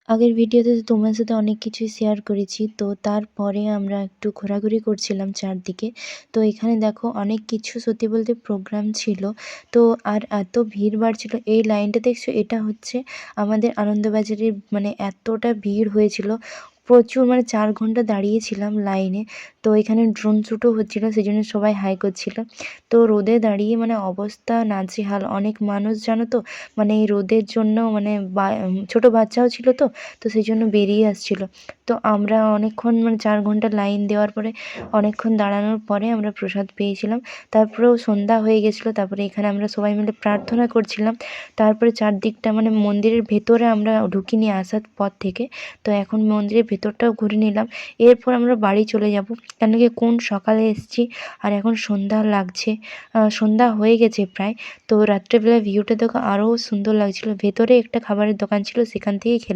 আগের ভিডিওতে তো তোমার সাথে অনেক কিছুই শেয়ার করেছি। তো তারপরে আমরা একটু ঘোরাঘুরি করছিলাম চারদিকে। তো এখানে দেখো অনেক কিছু সত্যি বলতে প্রোগ্রাম ছিল। তো আর এত ভিড়ভাড় ছিল। এই লাইনটা দেখছো? এটা হচ্ছে আমাদের আনন্দবাজারের মানে এতটা ভিড় হয়েছিল। প্রচুর মানে ৪ ঘন্টা দাঁড়িয়েছিলাম লাইনে। তো এখানে ড্রোন শ্যুটও হচ্ছিল, সেজন্য সবাই হাই করছিল। তো রোদে দাঁড়িয়ে মানে অবস্থা নাজেহাল। অনেক মানুষ জানো তো মানে এই রোদের জন্য মানে ছোট বাচ্চাও ছিল তো, তো সেই জন্য বেরিয়ে আসছিল। তো আমরা অনেকক্ষণ মানে ৪ ঘন্টা লাইন দেওয়ার পরে অনেকক্ষণ দাঁড়ানোর পরে আমরা প্রসাদ পেয়েছিলাম। তারপরেও সন্ধ্যা হয়ে গেছিলো। তারপরে এখানে আমরা সবাই মিলে প্রার্থনা করছিলাম। তারপরে চারদিকটা মানে মন্দিরের ভেতরে আমরা ঢুকিনি আসার পর থেকে। তো এখন মন্দিরের ভেতরটাও ঘুরে নিলাম। এরপর আমরা বাড়ি চলে যাব, কেন কি কোন সকালে এসেছি আর এখন সন্ধ্যা লাগছে, সন্ধ্যা হয়ে গেছে প্রায়। তো রাত্রেবেলা ভিউটা দেখো আরও সুন্দর লাগছিল। ভেতরে একটা খাবারের দোকান ছিল, সেখান থেকেই খেলাম।